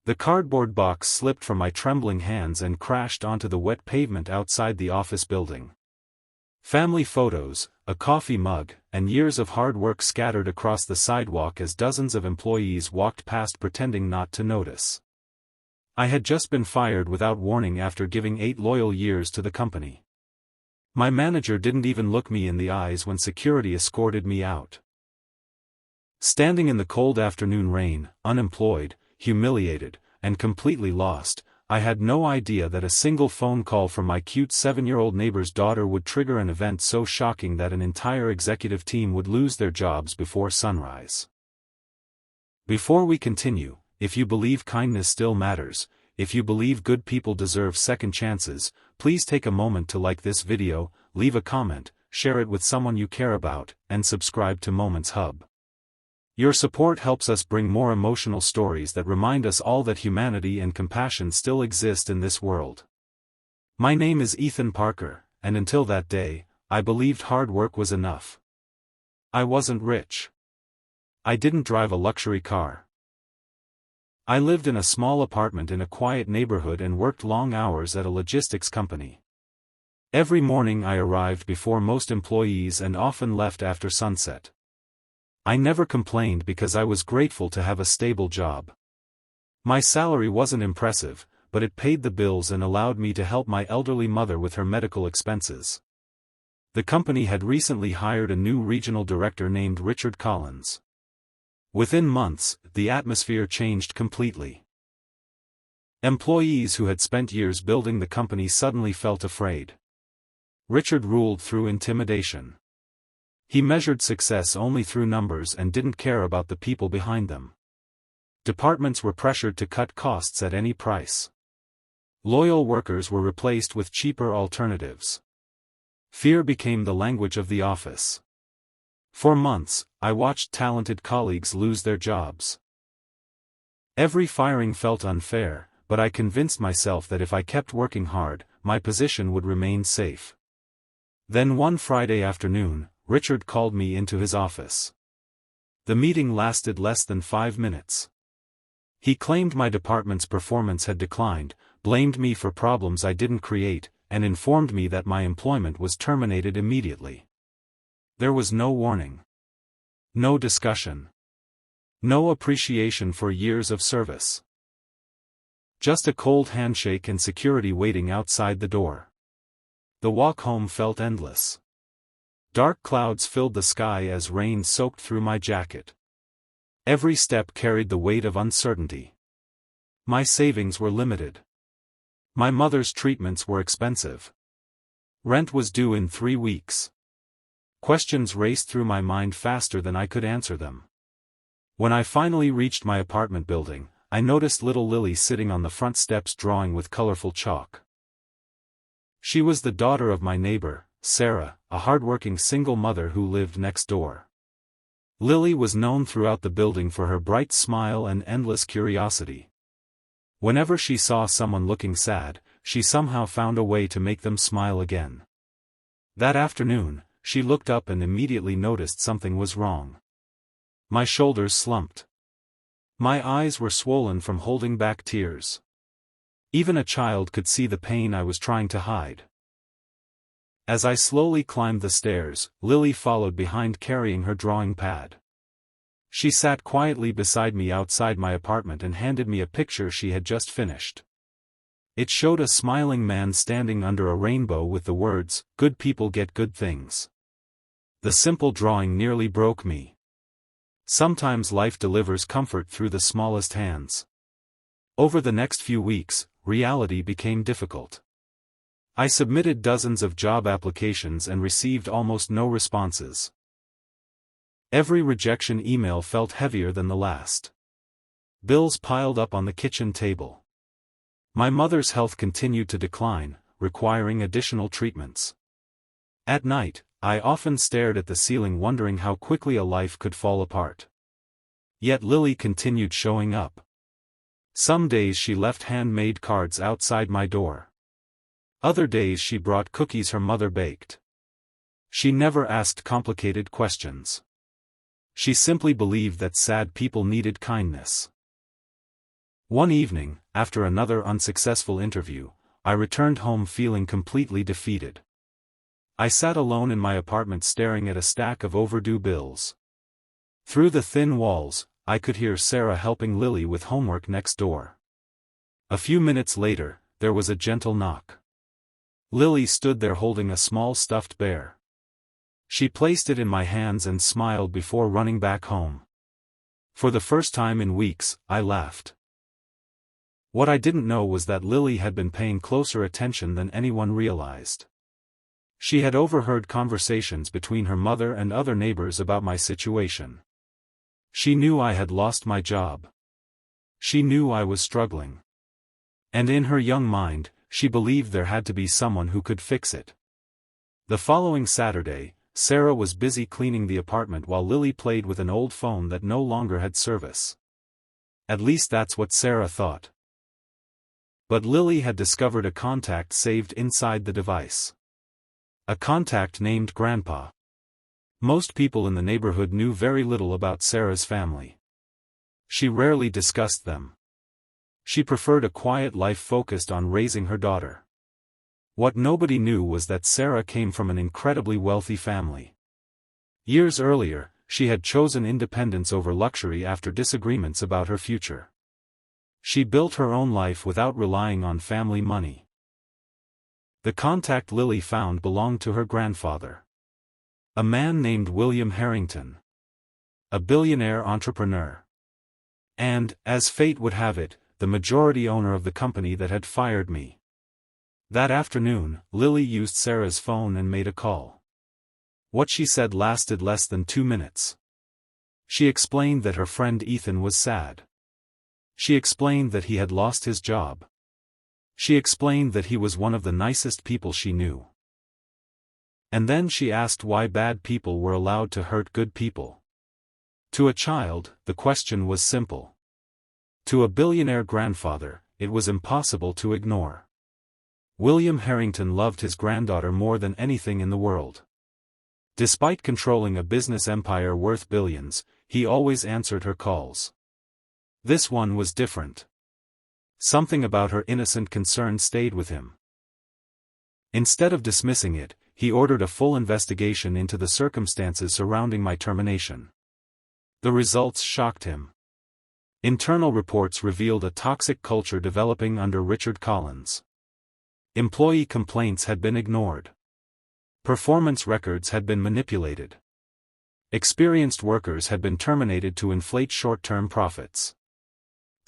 The cardboard box slipped from my trembling hands and crashed onto the wet pavement outside the office building. Family photos, a coffee mug, and years of hard work scattered across the sidewalk as dozens of employees walked past pretending not to notice. I had just been fired without warning after giving 8 loyal years to the company. My manager didn't even look me in the eyes when security escorted me out. Standing in the cold afternoon rain, unemployed, humiliated, and completely lost, I had no idea that a single phone call from my cute 7-year-old neighbor's daughter would trigger an event so shocking that an entire executive team would lose their jobs before sunrise. Before we continue, if you believe kindness still matters, if you believe good people deserve second chances, please take a moment to like this video, leave a comment, share it with someone you care about, and subscribe to Moments Hub. Your support helps us bring more emotional stories that remind us all that humanity and compassion still exist in this world. My name is Ethan Parker, and until that day, I believed hard work was enough. I wasn't rich. I didn't drive a luxury car. I lived in a small apartment in a quiet neighborhood and worked long hours at a logistics company. Every morning I arrived before most employees and often left after sunset. I never complained because I was grateful to have a stable job. My salary wasn't impressive, but it paid the bills and allowed me to help my elderly mother with her medical expenses. The company had recently hired a new regional director named Richard Collins. Within months, the atmosphere changed completely. Employees who had spent years building the company suddenly felt afraid. Richard ruled through intimidation. He measured success only through numbers and didn't care about the people behind them. Departments were pressured to cut costs at any price. Loyal workers were replaced with cheaper alternatives. Fear became the language of the office. For months, I watched talented colleagues lose their jobs. Every firing felt unfair, but I convinced myself that if I kept working hard, my position would remain safe. Then one Friday afternoon, Richard called me into his office. The meeting lasted less than 5 minutes. He claimed my department's performance had declined, blamed me for problems I didn't create, and informed me that my employment was terminated immediately. There was no warning. No discussion. No appreciation for years of service. Just a cold handshake and security waiting outside the door. The walk home felt endless. Dark clouds filled the sky as rain soaked through my jacket. Every step carried the weight of uncertainty. My savings were limited. My mother's treatments were expensive. Rent was due in 3 weeks. Questions raced through my mind faster than I could answer them. When I finally reached my apartment building, I noticed little Lily sitting on the front steps drawing with colorful chalk. She was the daughter of my neighbor, Sarah, a hardworking single mother who lived next door. Lily was known throughout the building for her bright smile and endless curiosity. Whenever she saw someone looking sad, she somehow found a way to make them smile again. That afternoon, she looked up and immediately noticed something was wrong. My shoulders slumped. My eyes were swollen from holding back tears. Even a child could see the pain I was trying to hide. As I slowly climbed the stairs, Lily followed behind carrying her drawing pad. She sat quietly beside me outside my apartment and handed me a picture she had just finished. It showed a smiling man standing under a rainbow with the words, "Good people get good things." The simple drawing nearly broke me. Sometimes life delivers comfort through the smallest hands. Over the next few weeks, reality became difficult. I submitted dozens of job applications and received almost no responses. Every rejection email felt heavier than the last. Bills piled up on the kitchen table. My mother's health continued to decline, requiring additional treatments. At night, I often stared at the ceiling wondering how quickly a life could fall apart. Yet Lily continued showing up. Some days she left handmade cards outside my door. Other days she brought cookies her mother baked. She never asked complicated questions. She simply believed that sad people needed kindness. One evening, after another unsuccessful interview, I returned home feeling completely defeated. I sat alone in my apartment staring at a stack of overdue bills. Through the thin walls, I could hear Sarah helping Lily with homework next door. A few minutes later, there was a gentle knock. Lily stood there holding a small stuffed bear. She placed it in my hands and smiled before running back home. For the first time in weeks, I laughed. What I didn't know was that Lily had been paying closer attention than anyone realized. She had overheard conversations between her mother and other neighbors about my situation. She knew I had lost my job. She knew I was struggling. And in her young mind, she believed there had to be someone who could fix it. The following Saturday, Sarah was busy cleaning the apartment while Lily played with an old phone that no longer had service. At least that's what Sarah thought. But Lily had discovered a contact saved inside the device. A contact named Grandpa. Most people in the neighborhood knew very little about Sarah's family. She rarely discussed them. She preferred a quiet life focused on raising her daughter. What nobody knew was that Sarah came from an incredibly wealthy family. Years earlier, she had chosen independence over luxury after disagreements about her future. She built her own life without relying on family money. The contact Lily found belonged to her grandfather. A man named William Harrington. A billionaire entrepreneur. And, as fate would have it, the majority owner of the company that had fired me. That afternoon, Lily used Sarah's phone and made a call. What she said lasted less than 2 minutes. She explained that her friend Ethan was sad. She explained that he had lost his job. She explained that he was one of the nicest people she knew. And then she asked why bad people were allowed to hurt good people. To a child, the question was simple. To a billionaire grandfather, it was impossible to ignore. William Harrington loved his granddaughter more than anything in the world. Despite controlling a business empire worth billions, he always answered her calls. This one was different. Something about her innocent concern stayed with him. Instead of dismissing it, he ordered a full investigation into the circumstances surrounding my termination. The results shocked him. Internal reports revealed a toxic culture developing under Richard Collins. Employee complaints had been ignored. Performance records had been manipulated. Experienced workers had been terminated to inflate short-term profits.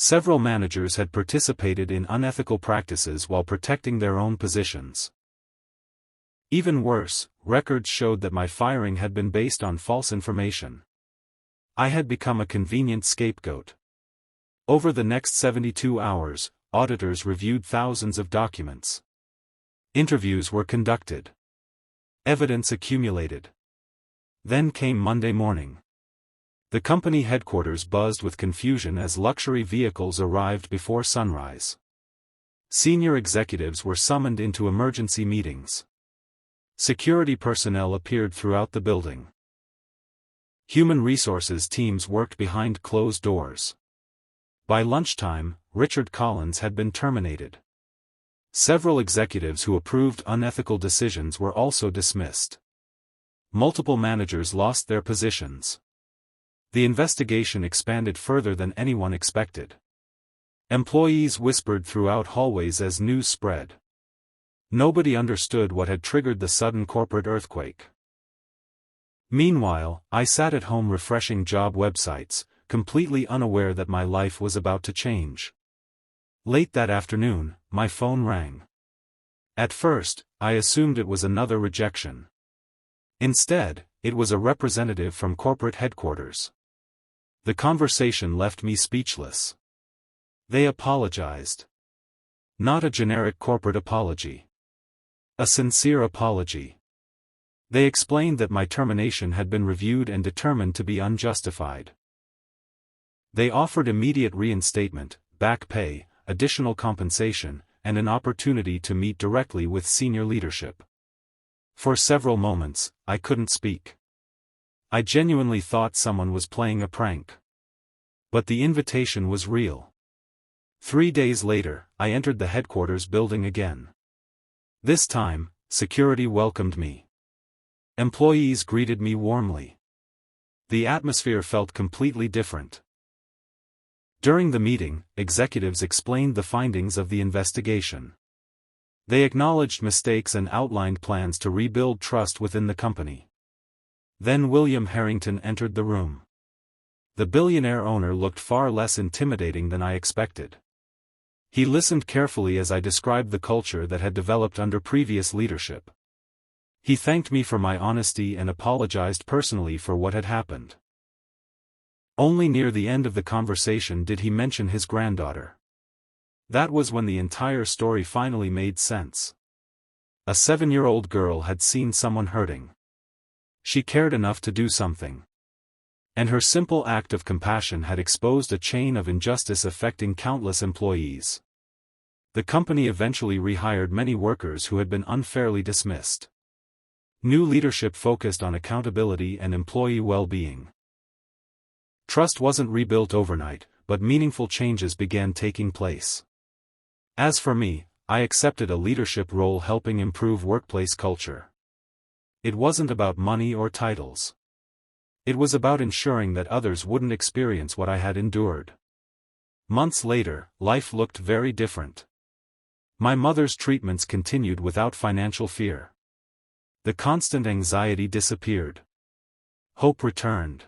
Several managers had participated in unethical practices while protecting their own positions. Even worse, records showed that my firing had been based on false information. I had become a convenient scapegoat. Over the next 72 hours, auditors reviewed thousands of documents. Interviews were conducted. Evidence accumulated. Then came Monday morning. The company headquarters buzzed with confusion as luxury vehicles arrived before sunrise. Senior executives were summoned into emergency meetings. Security personnel appeared throughout the building. Human resources teams worked behind closed doors. By lunchtime, Richard Collins had been terminated. Several executives who approved unethical decisions were also dismissed. Multiple managers lost their positions. The investigation expanded further than anyone expected. Employees whispered throughout hallways as news spread. Nobody understood what had triggered the sudden corporate earthquake. Meanwhile, I sat at home refreshing job websites, completely unaware that my life was about to change. Late that afternoon, my phone rang. At first, I assumed it was another rejection. Instead, it was a representative from corporate headquarters. The conversation left me speechless. They apologized. Not a generic corporate apology. A sincere apology. They explained that my termination had been reviewed and determined to be unjustified. They offered immediate reinstatement, back pay, additional compensation, and an opportunity to meet directly with senior leadership. For several moments, I couldn't speak. I genuinely thought someone was playing a prank. But the invitation was real. 3 days later, I entered the headquarters building again. This time, security welcomed me. Employees greeted me warmly. The atmosphere felt completely different. During the meeting, executives explained the findings of the investigation. They acknowledged mistakes and outlined plans to rebuild trust within the company. Then William Harrington entered the room. The billionaire owner looked far less intimidating than I expected. He listened carefully as I described the culture that had developed under previous leadership. He thanked me for my honesty and apologized personally for what had happened. Only near the end of the conversation did he mention his granddaughter. That was when the entire story finally made sense. A 7-year-old girl had seen someone hurting. She cared enough to do something. And her simple act of compassion had exposed a chain of injustice affecting countless employees. The company eventually rehired many workers who had been unfairly dismissed. New leadership focused on accountability and employee well-being. Trust wasn't rebuilt overnight, but meaningful changes began taking place. As for me, I accepted a leadership role helping improve workplace culture. It wasn't about money or titles. It was about ensuring that others wouldn't experience what I had endured. Months later, life looked very different. My mother's treatments continued without financial fear. The constant anxiety disappeared. Hope returned.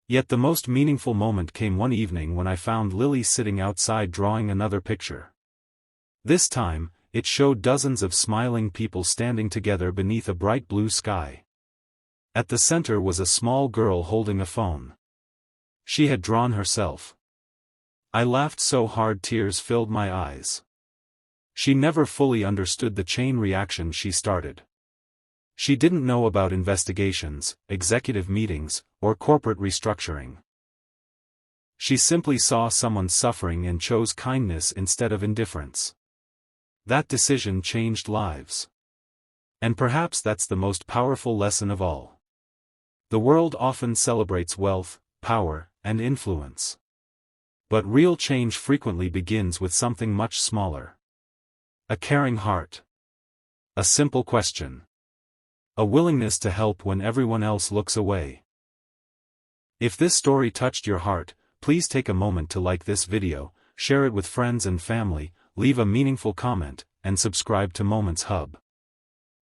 Yet the most meaningful moment came one evening when I found Lily sitting outside drawing another picture. This time, it showed dozens of smiling people standing together beneath a bright blue sky. At the center was a small girl holding a phone. She had drawn herself. I laughed so hard tears filled my eyes. She never fully understood the chain reaction she started. She didn't know about investigations, executive meetings, or corporate restructuring. She simply saw someone suffering and chose kindness instead of indifference. That decision changed lives. And perhaps that's the most powerful lesson of all. The world often celebrates wealth, power, and influence. But real change frequently begins with something much smaller. A caring heart. A simple question. A willingness to help when everyone else looks away. If this story touched your heart, please take a moment to like this video, share it with friends and family, leave a meaningful comment, and subscribe to Moments Hub.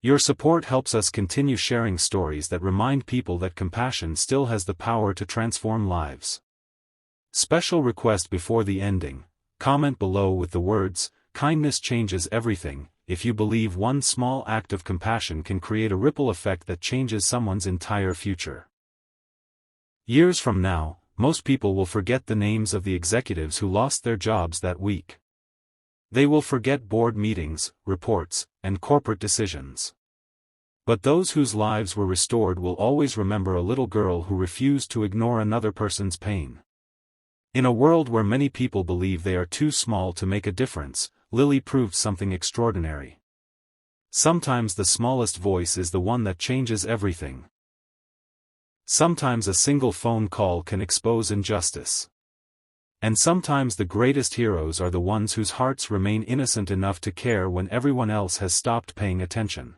Your support helps us continue sharing stories that remind people that compassion still has the power to transform lives. Special request before the ending: comment below with the words, "Kindness changes everything," if you believe one small act of compassion can create a ripple effect that changes someone's entire future. Years from now, most people will forget the names of the executives who lost their jobs that week. They will forget board meetings, reports, and corporate decisions. But those whose lives were restored will always remember a little girl who refused to ignore another person's pain. In a world where many people believe they are too small to make a difference, Lily proved something extraordinary. Sometimes the smallest voice is the one that changes everything. Sometimes a single phone call can expose injustice. And sometimes the greatest heroes are the ones whose hearts remain innocent enough to care when everyone else has stopped paying attention.